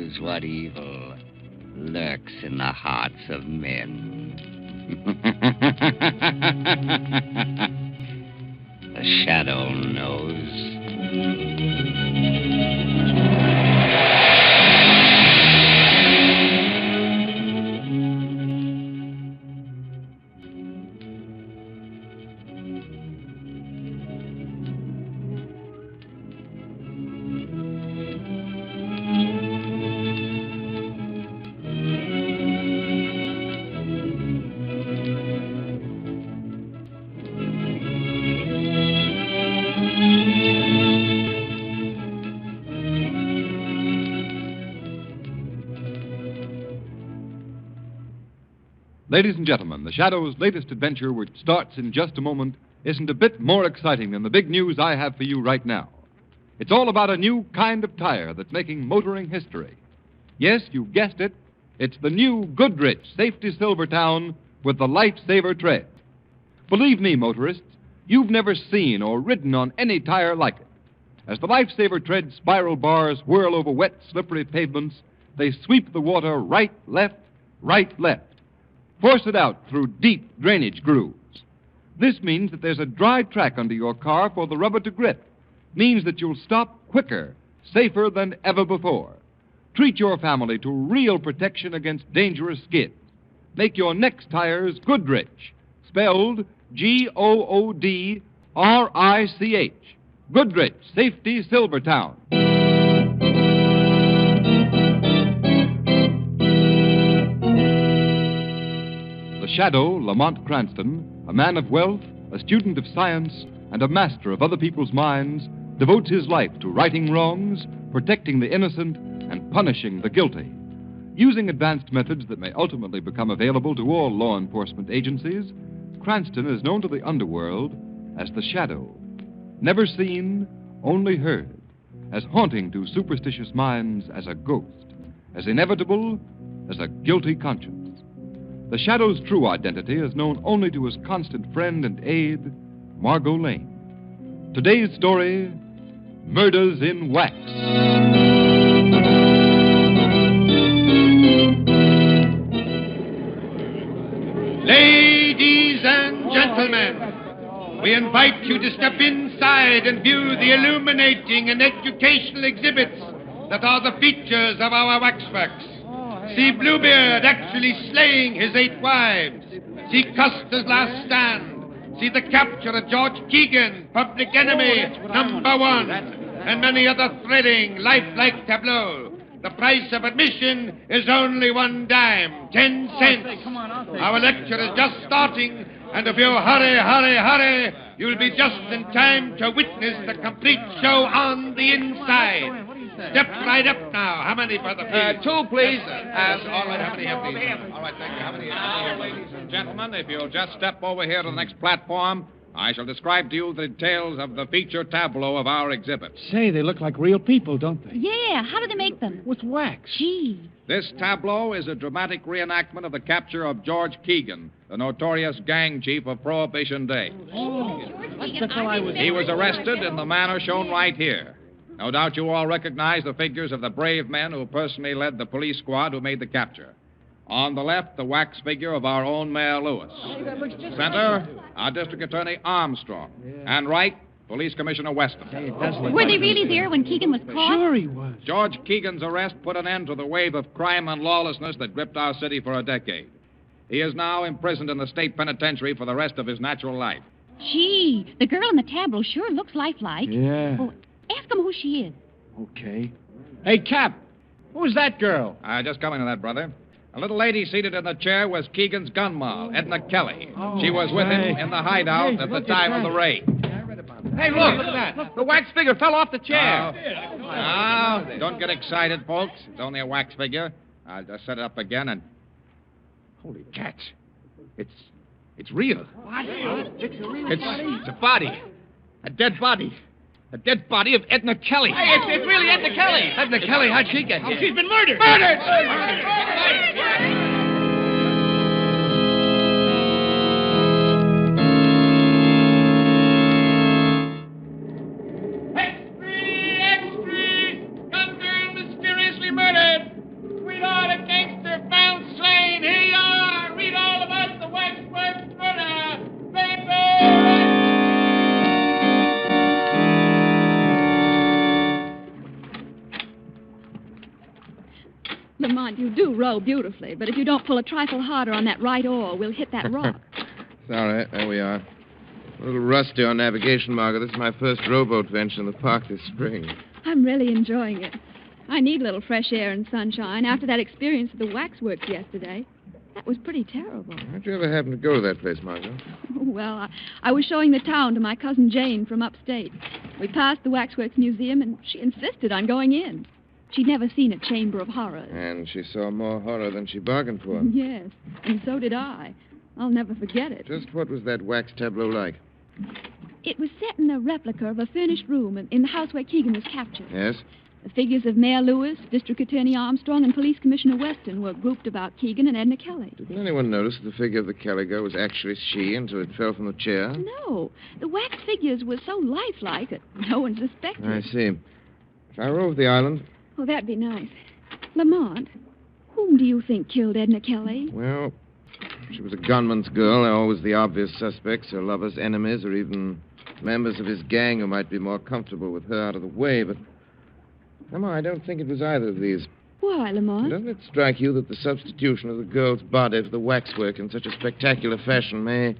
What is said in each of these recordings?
knows what evil lurks in the hearts of men. The shadow knows. Ladies and gentlemen, The Shadow's latest adventure, which starts in just a moment, isn't a bit more exciting than the big news I have for you right now. It's all about a new kind of tire that's making motoring history. Yes, you guessed it. It's the new Goodrich Safety Silvertown with the Lifesaver tread. Believe me, motorists, you've never seen or ridden on any tire like it. As the Lifesaver tread spiral bars whirl over wet, slippery pavements, they sweep the water right, left. Force it out through deep drainage grooves. This means that there's a dry track under your car for the rubber to grip. Means that you'll stop quicker, safer than ever before. Treat your family to real protection against dangerous skids. Make your next tires Goodrich, spelled Goodrich. Goodrich Safety Silvertown. The Shadow, Lamont Cranston, a man of wealth, a student of science, and a master of other people's minds, devotes his life to righting wrongs, protecting the innocent, and punishing the guilty. Using advanced methods that may ultimately become available to all law enforcement agencies, Cranston is known to the underworld as the Shadow. Never seen, only heard, as haunting to superstitious minds as a ghost, as inevitable as a guilty conscience. The Shadow's true identity is known only to his constant friend and aide, Margot Lane. Today's story, Murders in Wax. Ladies and gentlemen, we invite you to step inside and view the illuminating and educational exhibits that are the features of our waxworks. See Bluebeard actually slaying his 8 wives. See Custer's last stand. See the capture of George Keegan, public enemy #1. And many other thrilling, lifelike tableaux. The price of admission is only 1 dime, 10 cents. Our lecture is just starting, and if you hurry, you'll be just in time to witness the complete show on the inside. Step right up now. How many, Brother Pete? 2, please. All right, how many have these? All right, thank you. How many ladies and gentlemen, if you'll just step over here to the next platform, I shall describe to you the details of the feature tableau of our exhibit. Say, they look like real people, don't they? Yeah, how do they make them? With wax. Gee. This tableau is a dramatic reenactment of the capture of George Keegan, the notorious gang chief of Prohibition Day. That's the fellow I was... He was arrested in the manner shown right here. No doubt you all recognize the figures of the brave men who personally led the police squad who made the capture. On the left, the wax figure of our own Mayor Lewis. Center, our District Attorney Armstrong. And right, Police Commissioner Weston. Were they really there when Keegan was caught? Sure he was. George Keegan's arrest put an end to the wave of crime and lawlessness that gripped our city for a decade. He is now imprisoned in the state penitentiary for the rest of his natural life. Gee, the girl in the tableau sure looks lifelike. Yeah. Oh, ask him who she is. Okay. Hey, Cap, who's that girl? Just coming to that, brother. A little lady seated in the chair was Keegan's gun moll, Edna Kelly. She was with him in the hideout at the time of the raid. Hey, look at that. The wax figure fell off the chair. Now, don't get excited, folks. It's only a wax figure. I'll just set it up again and... Holy cats. It's real. What? It's a body. A dead body. A dead body of Edna Kelly. Hey, it's really Edna Kelly. Edna Kelly, how'd she get here? She's been murdered. Extra! Gunther mysteriously murdered. You do row beautifully, but if you don't pull a trifle harder on that right oar, we'll hit that rock. It's all right. There we are. A little rusty on navigation, Margaret. This is my first rowboat venture in the park this spring. I'm really enjoying it. I need a little fresh air and sunshine after that experience at the waxworks yesterday. That was pretty terrible. How'd you ever happen to go to that place, Margot? Well, I was showing the town to my cousin Jane from upstate. We passed the Waxworks Museum, and she insisted on going in. She'd never seen a chamber of horrors. And she saw more horror than she bargained for. Yes, and so did I. I'll never forget it. Just what was that wax tableau like? It was set in a replica of a furnished room in the house where Keegan was captured. Yes? The figures of Mayor Lewis, District Attorney Armstrong, and Police Commissioner Weston were grouped about Keegan and Edna Kelly. Didn't anyone notice the figure of the Kelly girl was actually she until it fell from the chair? No. The wax figures were so lifelike that no one suspected. I see. Shall I row over the island? Oh, that'd be nice. Lamont, whom do you think killed Edna Kelly? Well, she was a gunman's girl. They're always the obvious suspects, her lovers, enemies, or even members of his gang who might be more comfortable with her out of the way, but somehow I don't think it was either of these. Why, Lamont? Doesn't it strike you that the substitution of the girl's body for the waxwork in such a spectacular fashion may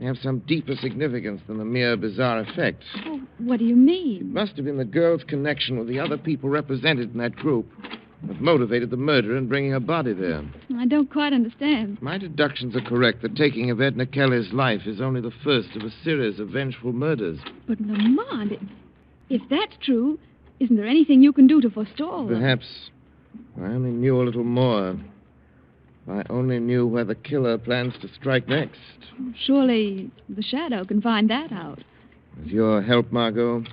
have some deeper significance than the mere bizarre effect? Oh, what do you mean? It must have been the girl's connection with the other people represented in that group that motivated the murderer in bringing her body there. I don't quite understand. My deductions are correct. The taking of Edna Kelly's life is only the first of a series of vengeful murders. But, Lamont, if that's true, isn't there anything you can do to forestall them? Perhaps if I only knew a little more. If I only knew where the killer plans to strike next. Surely the Shadow can find that out. With your help, Margot,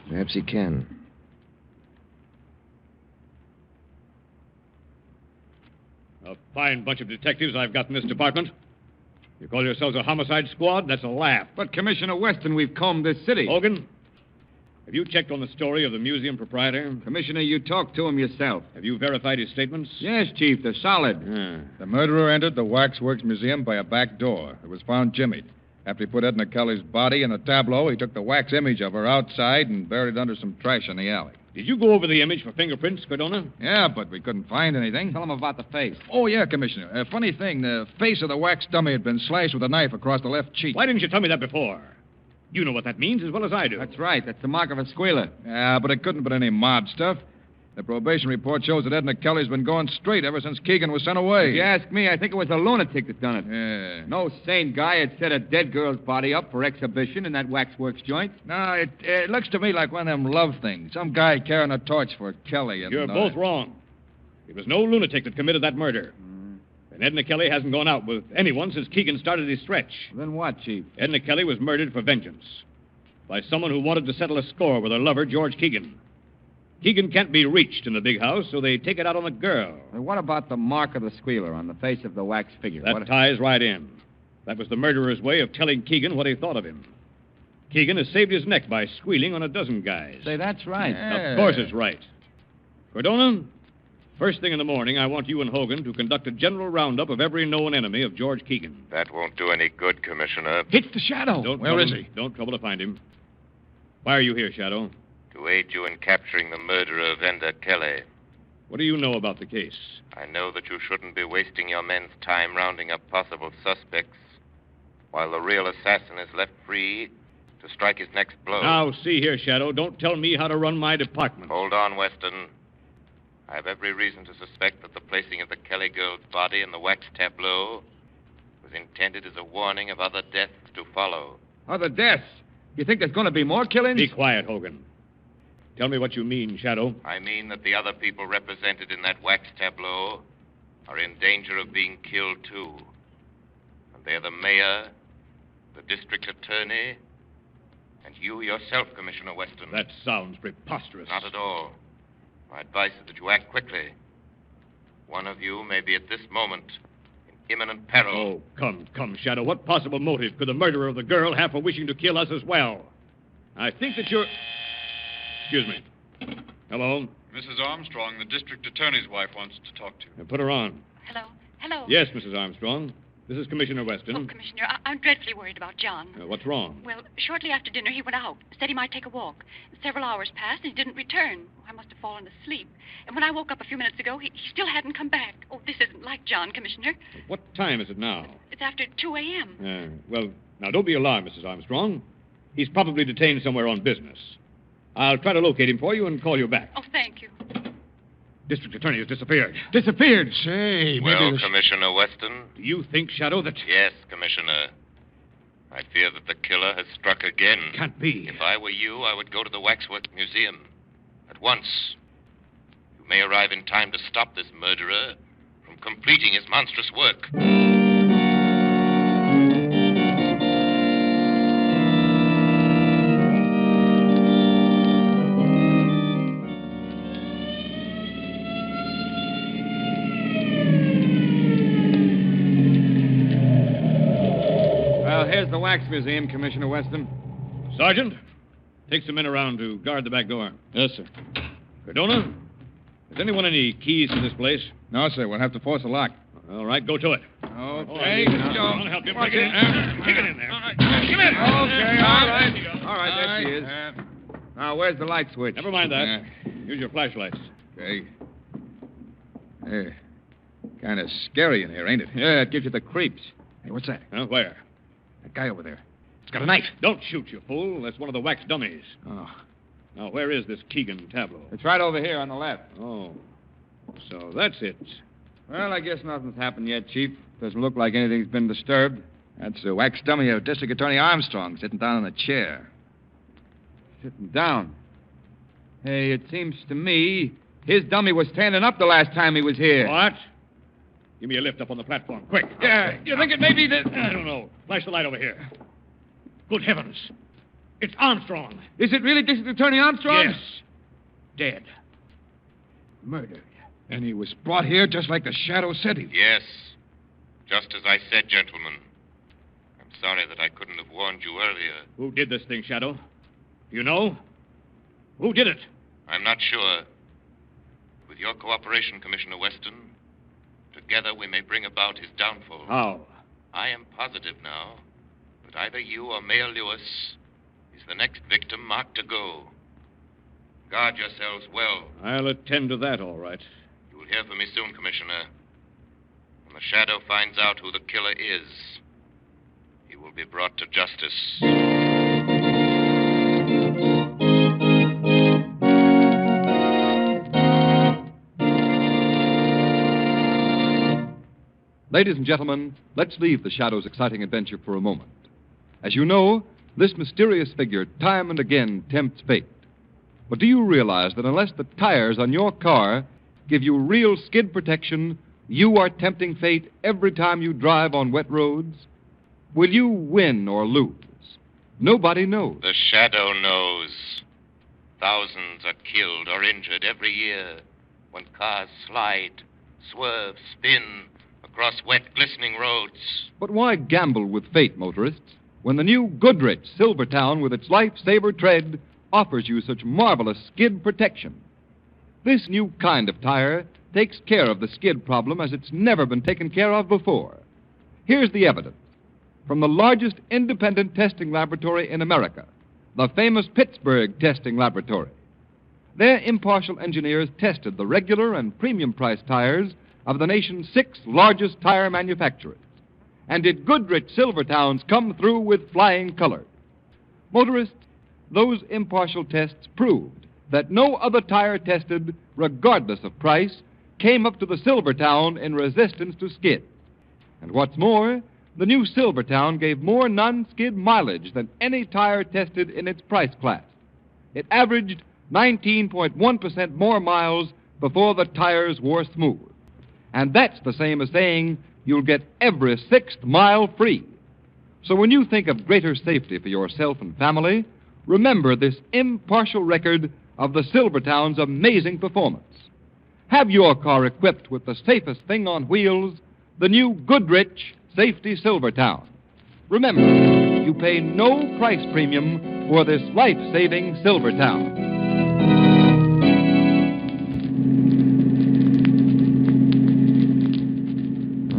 perhaps he can. A fine bunch of detectives I've got in this department. You call yourselves a homicide squad? That's a laugh. But, Commissioner Weston, we've combed this city. Hogan, have you checked on the story of the museum proprietor? Commissioner, you talked to him yourself. Have you verified his statements? Yes, Chief, they're solid. The murderer entered the Waxworks Museum by a back door. It was found jimmied. After he put Edna Kelly's body in a tableau, he took the wax image of her outside and buried it under some trash in the alley. Did you go over the image for fingerprints, Cardona? Yeah, but we couldn't find anything. Tell him about the face. Oh, yeah, Commissioner. A funny thing, the face of the wax dummy had been slashed with a knife across the left cheek. Why didn't you tell me that before? You know what that means as well as I do. That's right. That's the mark of a squealer. Yeah, but it couldn't have been any mob stuff. The probation report shows that Edna Kelly's been going straight ever since Keegan was sent away. If you ask me, I think it was a lunatic that done it. Yeah. No sane guy had set a dead girl's body up for exhibition in that waxworks joint. No, it looks to me like one of them love things. Some guy carrying a torch for Kelly. And, You're both wrong. It was no lunatic that committed that murder. And Edna Kelly hasn't gone out with anyone since Keegan started his stretch. Then what, Chief? Edna Kelly was murdered for vengeance by someone who wanted to settle a score with her lover, George Keegan. Keegan can't be reached in the big house, so they take it out on the girl. And what about the mark of the squealer on the face of the wax figure? That ties right in. That was the murderer's way of telling Keegan what he thought of him. Keegan has saved his neck by squealing on a dozen guys. Say, that's right. Of course it's right. Cardona, first thing in the morning, I want you and Hogan to conduct a general roundup of every known enemy of George Keegan. That won't do any good, Commissioner. It's the Shadow. Where is he? Don't trouble to find him. Why are you here, Shadow? To aid you in capturing the murderer of Edna Kelly. What do you know about the case? I know that you shouldn't be wasting your men's time rounding up possible suspects while the real assassin is left free to strike his next blow. Now, see here, Shadow. Don't tell me how to run my department. Hold on, Weston. I have every reason to suspect that the placing of the Kelly girl's body in the wax tableau was intended as a warning of other deaths to follow. Other deaths? You think there's going to be more killings? Be quiet, Hogan. Tell me what you mean, Shadow. I mean that the other people represented in that wax tableau are in danger of being killed, too. And they're the mayor, the district attorney, and you yourself, Commissioner Weston. That sounds preposterous. Not at all. My advice is that you act quickly. One of you may be at this moment in imminent peril. Oh, come, Shadow. What possible motive could the murderer of the girl have for wishing to kill us as well? I think that you're... Excuse me. Hello? Mrs. Armstrong, the district attorney's wife, wants to talk to you. Put her on. Hello? Hello? Yes, Mrs. Armstrong. This is Commissioner Weston. Oh, Commissioner, I'm dreadfully worried about John. What's wrong? Well, shortly after dinner, he went out. Said he might take a walk. Several hours passed, and he didn't return. I must have fallen asleep. And when I woke up a few minutes ago, he still hadn't come back. Oh, this isn't like John, Commissioner. What time is it now? It's after 2 a.m. Well, now, don't be alarmed, Mrs. Armstrong. He's probably detained somewhere on business. I'll try to locate him for you and call you back. Oh, thank you. District Attorney has disappeared. Disappeared, say. Well, Commissioner Weston? Do you think, Shadow, that... Yes, Commissioner. I fear that the killer has struck again. Can't be. If I were you, I would go to the Waxwork Museum. At once. You may arrive in time to stop this murderer from completing his monstrous work. Well, here's the Wax Museum, Commissioner Weston. Sergeant, take some men around to guard the back door. Yes, sir. Cardona, has anyone any keys to this place? No, sir. We'll have to force a lock. All right, go to it. Okay. Let's go. I'll help you. Break it in. Kick it in there. All right. Come in. Okay, all right. There you go. All right, there she is. Now, where's the light switch? Never mind that. Use your flashlights. Okay. Hey, kind of scary in here, ain't it? Yeah, it gives you the creeps. Hey, what's that? Huh? Where? That guy over there. He's got a knife. Don't shoot, you fool. That's one of the wax dummies. Oh, Now, where is this Keegan tableau? it's right over here on the left. Oh. So that's it. Well, I guess nothing's happened yet, Chief. Doesn't look like anything's been disturbed. That's the wax dummy of District Attorney Armstrong sitting down in a chair. Sitting down? Hey, it seems to me his dummy was standing up the last time he was here. What? Give me a lift up on the platform, quick. Yeah. You think it may be that... I don't know. Flash the light over here. Good heavens. It's Armstrong. Is it really District Attorney Armstrong? Yes. Dead. Murdered. And he was brought here just like the shadow said he was. Yes. Just as I said, gentlemen. I'm sorry that I couldn't have warned you earlier. Who did this thing, Shadow? Do you know? Who did it? I'm not sure. With your cooperation, Commissioner Weston, together we may bring about his downfall. How? I am positive now that either you or Mayor Lewis is the next victim marked to go. Guard yourselves well. I'll attend to that, all right. You will hear from me soon, Commissioner. When the Shadow finds out who the killer is, he will be brought to justice. Ladies and gentlemen, let's leave the Shadow's exciting adventure for a moment. As you know, this mysterious figure time and again tempts fate. But do you realize that unless the tires on your car give you real skid protection, you are tempting fate every time you drive on wet roads? Will you win or lose? Nobody knows. The Shadow knows. Thousands are killed or injured every year when cars slide, swerve, spin across wet, glistening roads. But why gamble with fate, motorists, when the new Goodrich Silvertown with its lifesaver tread offers you such marvelous skid protection? This new kind of tire takes care of the skid problem as it's never been taken care of before. Here's the evidence. From the largest independent testing laboratory in America, the famous Pittsburgh Testing Laboratory. Their impartial engineers tested the regular and premium price tires of the nation's 6 largest tire manufacturers. And did Goodrich Silvertowns come through with flying colors? Motorists, those impartial tests proved that no other tire tested, regardless of price, came up to the Silvertown in resistance to skid. And what's more, the new Silvertown gave more non-skid mileage than any tire tested in its price class. It averaged 19.1% more miles before the tires wore smooth. And that's the same as saying you'll get every 6th mile free. So when you think of greater safety for yourself and family, remember this impartial record of the Silvertown's amazing performance. Have your car equipped with the safest thing on wheels, the new Goodrich Safety Silvertown. Remember, you pay no price premium for this life-saving Silvertown.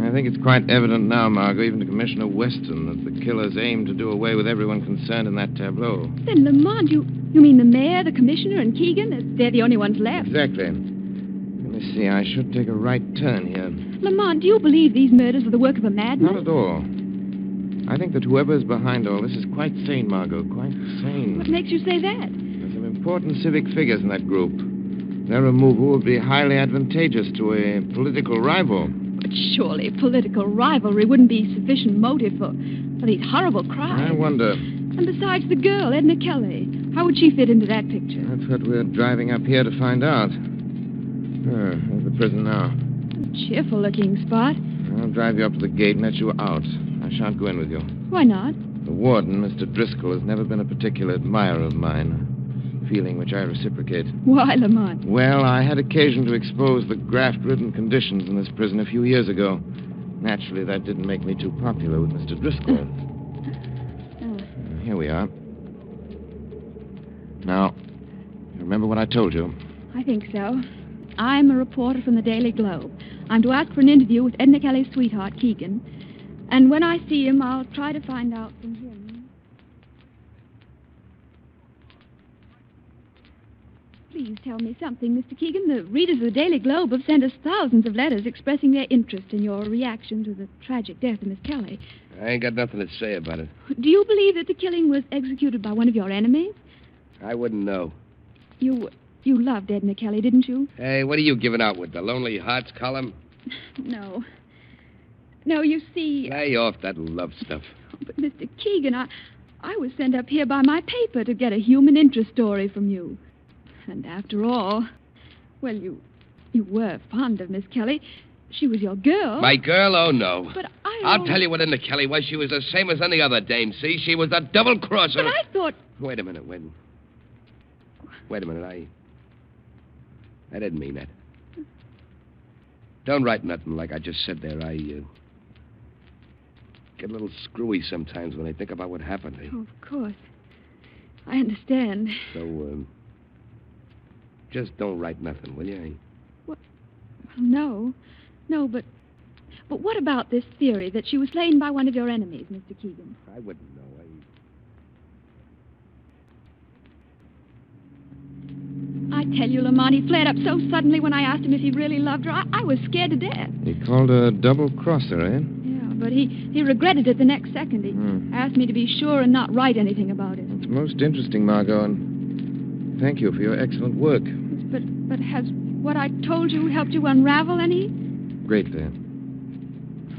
I think it's quite evident now, Margot, even to Commissioner Weston, that the killers aim to do away with everyone concerned in that tableau. Then, Lamont, you mean the mayor, the commissioner, and Keegan? They're the only ones left. Exactly. Let me see. I should take a right turn here. Lamont, do you believe these murders were the work of a madman? Not at all. I think that whoever is behind all this is quite sane, Margot. Quite sane. What makes you say that? There's some important civic figures in that group. Their removal would be highly advantageous to a political rival. But surely political rivalry wouldn't be sufficient motive for these horrible crimes. I wonder. And besides the girl, Edna Kelly, how would she fit into that picture? That's what we're driving up here to find out. There's the prison now. A cheerful-looking spot. I'll drive you up to the gate and let you out. I shan't go in with you. Why not? The warden, Mr. Driscoll, has never been a particular admirer of mine. Feeling which I reciprocate. Why, Lamont? Well, I had occasion to expose the graft-ridden conditions in this prison a few years ago. Naturally, that didn't make me too popular with Mr. Driscoll. Here we are. Now, you remember what I told you? I think so. I'm a reporter from the Daily Globe. I'm to ask for an interview with Edna Kelly's sweetheart, Keegan. And when I see him, I'll try to find out from him. Please tell me something, Mr. Keegan. The readers of the Daily Globe have sent us thousands of letters expressing their interest in your reaction to the tragic death of Miss Kelly. I ain't got nothing to say about it. Do you believe that the killing was executed by one of your enemies? I wouldn't know. You loved Edna Kelly, didn't you? Hey, what are you giving out with, the Lonely Hearts column? No. No, you see... Lay off that love stuff. But, Mr. Keegan, I was sent up here by my paper to get a human interest story from you. And after all, well, you were fond of Miss Kelly. She was your girl. My girl? Oh, no. But I'll tell you what Edna Kelly was. She was the same as any other dame, see? She was a double-crosser. But I thought... Wait a minute, wait a minute, I didn't mean that. Don't write nothing like I just said there. I get a little screwy sometimes when I think about what happened. Oh, of course. I understand. So, just don't write nothing, will you? What? Well, no, but what about this theory that she was slain by one of your enemies, Mr. Keegan? I wouldn't know. I tell you, Lamont, he flared up so suddenly when I asked him if he really loved her. I was scared to death. He called her a double-crosser, eh? Yeah, but he regretted it the next second. He asked me to be sure and not write anything about it. It's most interesting, Margot, and thank you for your excellent work. But has what I told you helped you unravel any? Greatly.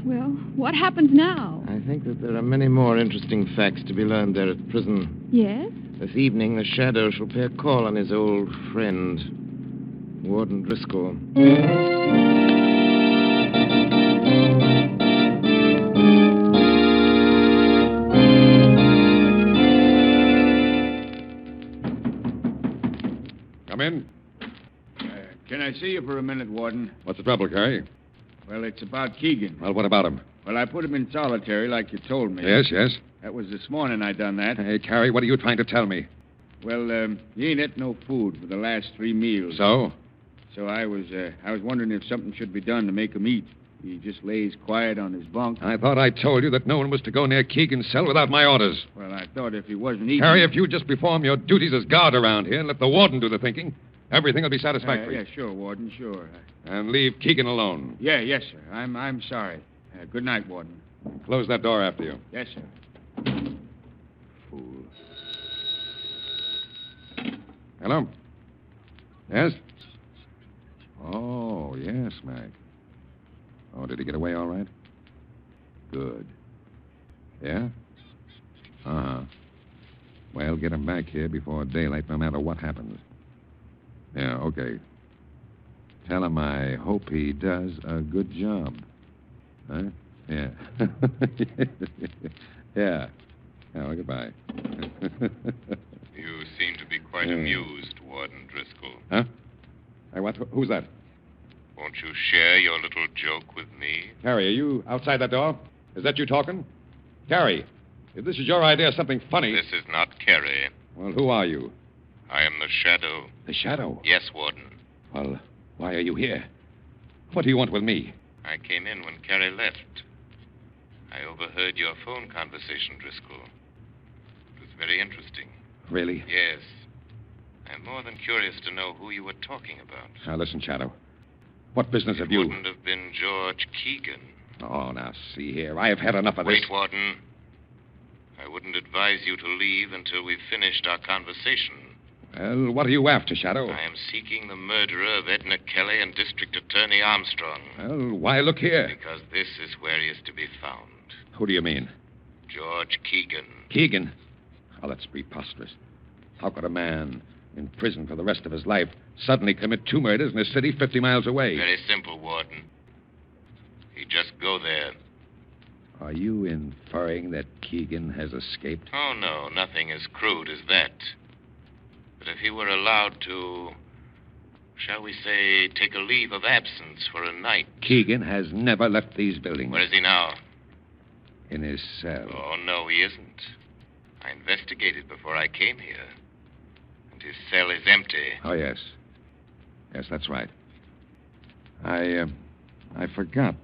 Well, what happens now? I think that there are many more interesting facts to be learned there at prison. Yes? This evening, the Shadow shall pay a call on his old friend, Warden Driscoll. Come in. Can I see you for a minute, Warden? What's the trouble, Carrie? Well, it's about Keegan. Well, what about him? Well, I put him in solitary like you told me. Yes. That was this morning I done that. Hey, Carrie, what are you trying to tell me? Well, he ain't ate no food for the last 3 meals. So? So I was wondering if something should be done to make him eat. He just lays quiet on his bunk. I thought I told you that no one was to go near Keegan's cell without my orders. Well, I thought if he wasn't eating... Carrie, if you just perform your duties as guard around here and let the warden do the thinking, everything will be satisfactory. Yeah, sure, Warden, sure. And leave Keegan alone. Yes, sir. I'm sorry. Good night, Warden. Close that door after you. Yes, sir. Fool. Hello? Yes? Oh, yes, Mac. Oh, did he get away all right? Good. Yeah? Uh-huh. Well, get him back here before daylight, no matter what happens. Yeah, okay. Tell him I hope he does a good job. Huh? Yeah. Yeah. Oh, goodbye. You seem to be quite amused, Warden Driscoll. Huh? Hey, what? Who's that? Won't you share your little joke with me? Carrie, are you outside that door? Is that you talking? Carrie, if this is your idea of something funny... This is not Kerry. Well, who are you? I am the Shadow. The Shadow? Yes, Warden. Well, why are you here? What do you want with me? I came in when Kerry left. I overheard your phone conversation, Driscoll. It was very interesting. Really? Yes. I'm more than curious to know who you were talking about. Now, listen, Shadow. What business have you... It wouldn't have been George Keegan. Oh, now, see here. I have had enough of this. Wait, Warden. I wouldn't advise you to leave until we've finished our conversation. Well, what are you after, Shadow? I am seeking the murderer of Edna Kelly and District Attorney Armstrong. Well, why look here? Because this is where he is to be found. Who do you mean? George Keegan. Keegan? Oh, that's preposterous. How could a man in prison for the rest of his life suddenly commit 2 murders in a city 50 miles away? Very simple, Warden. He'd just go there. Are you inferring that Keegan has escaped? Oh, no, nothing as crude as that. But if he were allowed to, shall we say, take a leave of absence for a night. Keegan has never left these buildings. Where is he now? In his cell. Oh, no, he isn't. I investigated before I came here. And his cell is empty. Oh, yes. Yes, that's right. I forgot.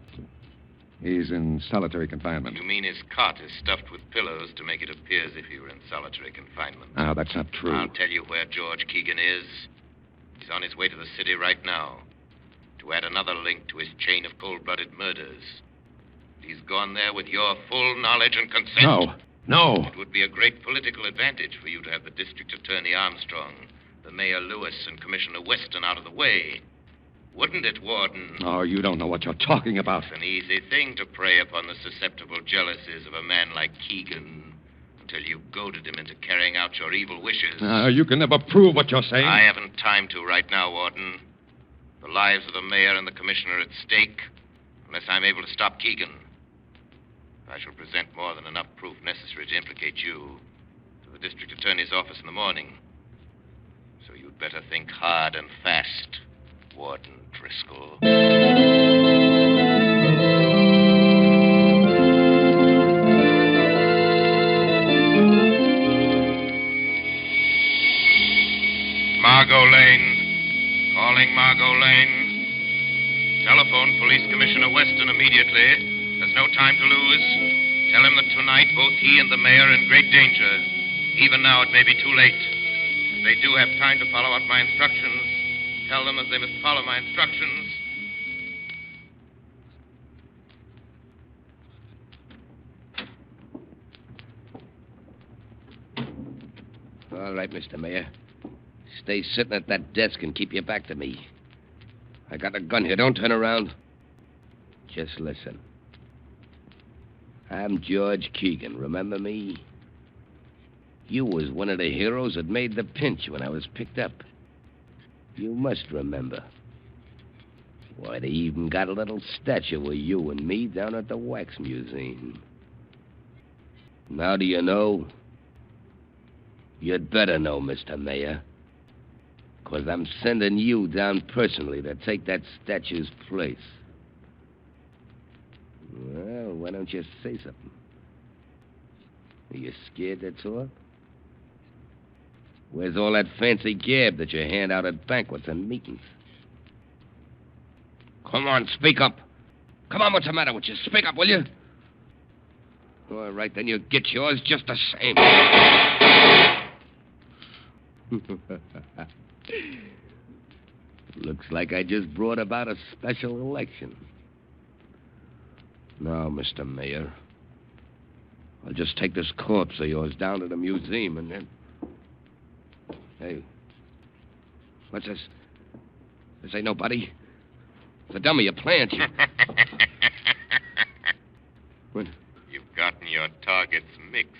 He's in solitary confinement. You mean his cot is stuffed with pillows to make it appear as if he were in solitary confinement? No, that's not true. I'll tell you where George Keegan is. He's on his way to the city right now to add another link to his chain of cold-blooded murders. He's gone there with your full knowledge and consent. No. It would be a great political advantage for you to have the District Attorney Armstrong, the Mayor Lewis, and Commissioner Weston out of the way. Wouldn't it, Warden? Oh, you don't know what you're talking about. It's an easy thing to prey upon the susceptible jealousies of a man like Keegan until you goaded him into carrying out your evil wishes. You can never prove what you're saying. I haven't time to right now, Warden. The lives of the mayor and the commissioner are at stake unless I'm able to stop Keegan. I shall present more than enough proof necessary to implicate you to the district attorney's office in the morning. So you'd better think hard and fast, Warden Driscoll. Margot Lane. Calling Margot Lane. Telephone Police Commissioner Weston immediately. There's no time to lose. Tell him that tonight both he and the mayor are in great danger. Even now it may be too late. If they do have time to follow out my instructions, tell them that they must follow my instructions. All right, Mr. Mayor. Stay sitting at that desk and keep your back to me. I got a gun here. Don't turn around. Just listen. I'm George Keegan. Remember me? You was one of the heroes that made the pinch when I was picked up. You must remember. Why, they even got a little statue of you and me down at the Wax Museum. Now do you know? You'd better know, Mr. Mayor. Because I'm sending you down personally to take that statue's place. Well, why don't you say something? Are you scared to talk? Where's all that fancy gab that you hand out at banquets and meetings? Come on, speak up. Come on, what's the matter with you? Speak up, will you? All right, then you get yours just the same. Looks like I just brought about a special election. Now, Mr. Mayor, I'll just take this corpse of yours down to the museum and then... Hey, what's this? This ain't nobody. It's a dummy, a plant. What? You've gotten your targets mixed,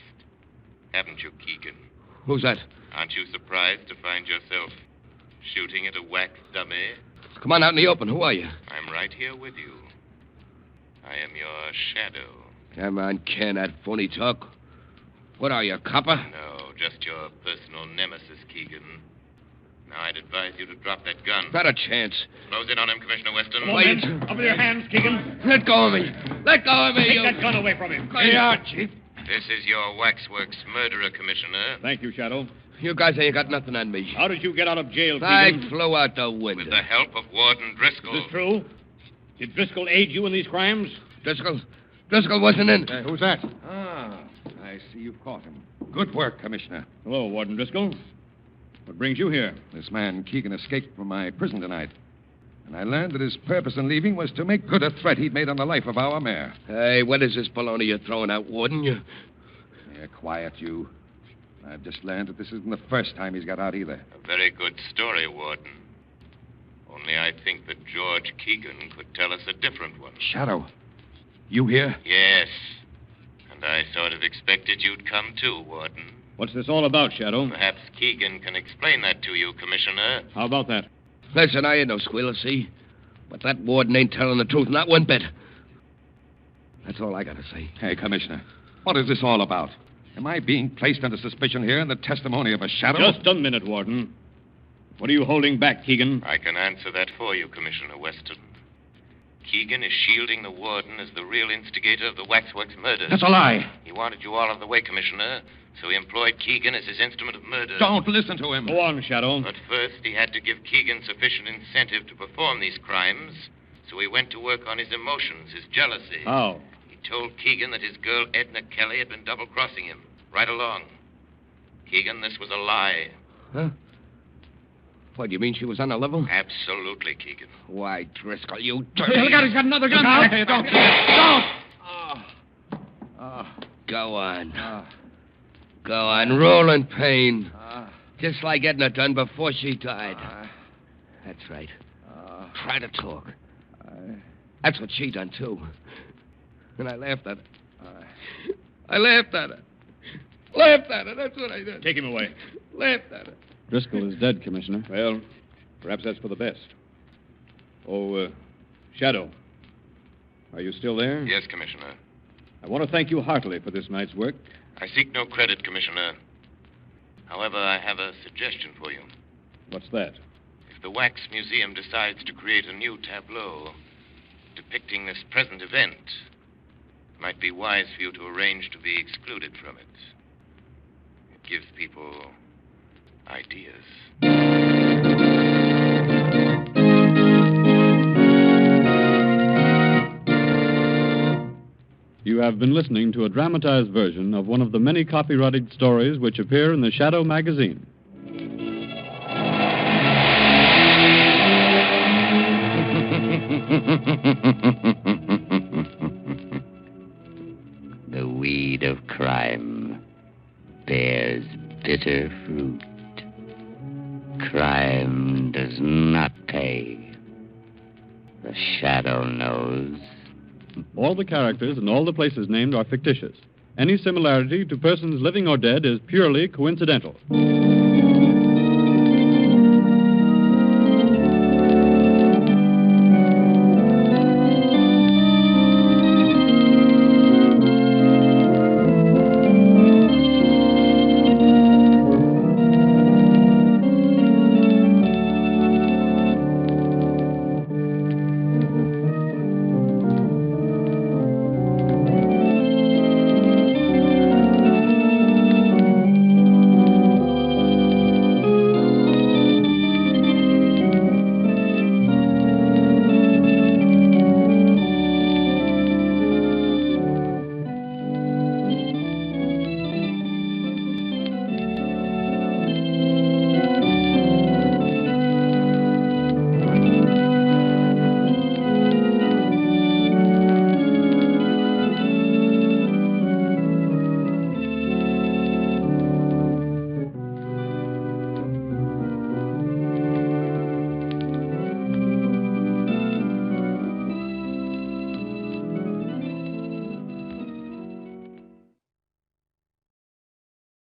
haven't you, Keegan? Who's that? Aren't you surprised to find yourself shooting at a wax dummy? Come on out in the open. Who are you? I'm right here with you. I am your shadow. Come on, Ken, that phony talk. What are you, a copper? No, just your personal nemesis, Keegan. Now, I'd advise you to drop that gun. Not a chance. Close in on him, Commissioner Weston. Wait. Up with your hands, Keegan. Let go of me. Let go of me, Take you... that gun away from him. Here you are, Chief. This is your waxworks murderer, Commissioner. Thank you, Shadow. You guys ain't got nothing on me. How did you get out of jail, I Keegan? flew out the window. With the help of Warden Driscoll. Is this true? Did Driscoll aid you in these crimes? Driscoll? Driscoll wasn't in. Who's that? Ah, I see you've caught him. Good work, Commissioner. Hello, Warden Driscoll. What brings you here? This man, Keegan, escaped from my prison tonight. And I learned that his purpose in leaving was to make good a threat he'd made on the life of our mayor. Hey, what is this baloney you're throwing out, Warden? Yeah, quiet, you. I've just learned that this isn't the first time he's got out either. A very good story, Warden. Only I think that George Keegan could tell us a different one. Shadow, you here? Yes. And I sort of expected you'd come too, Warden. What's this all about, Shadow? Perhaps Keegan can explain that to you, Commissioner. How about that? Listen, I ain't no squealer, see? But that warden ain't telling the truth, not one bit. That's all I gotta say. Hey, Commissioner, what is this all about? Am I being placed under suspicion here in the testimony of a shadow? Just a minute, Warden. What are you holding back, Keegan? I can answer that for you, Commissioner Weston. Keegan is shielding the warden as the real instigator of the Waxworks murder. That's a lie. He wanted you all out of the way, Commissioner, so he employed Keegan as his instrument of murder. Don't listen to him. Go on, Shadow. But first, he had to give Keegan sufficient incentive to perform these crimes, so he went to work on his emotions, his jealousy. How? He told Keegan that his girl Edna Kelly had been double-crossing him, right along. Keegan, this was a lie. Huh? What, you mean she was on a level? Absolutely, Keegan. Why, Driscoll, you dirty... Hey, look out, he's got another gun. Hey, don't. Go on. Go on, roll in pain. Just like Edna done before she died. That's right. Try to talk. That's what she done, too. And I laughed at her. I laughed at her. Laughed at her, that's what I did. Take him away. Laughed at her. Driscoll is dead, Commissioner. Well, perhaps that's for the best. Oh, Shadow. Are you still there? Yes, Commissioner. I want to thank you heartily for this night's work. I seek no credit, Commissioner. However, I have a suggestion for you. What's that? If the Wax Museum decides to create a new tableau depicting this present event, it might be wise for you to arrange to be excluded from it. It gives people ideas. You have been listening to a dramatized version of one of the many copyrighted stories which appear in the Shadow magazine. The weed of crime bears bitter fruit. Crime does not pay. The Shadow knows. All the characters and all the places named are fictitious. Any similarity to persons living or dead is purely coincidental.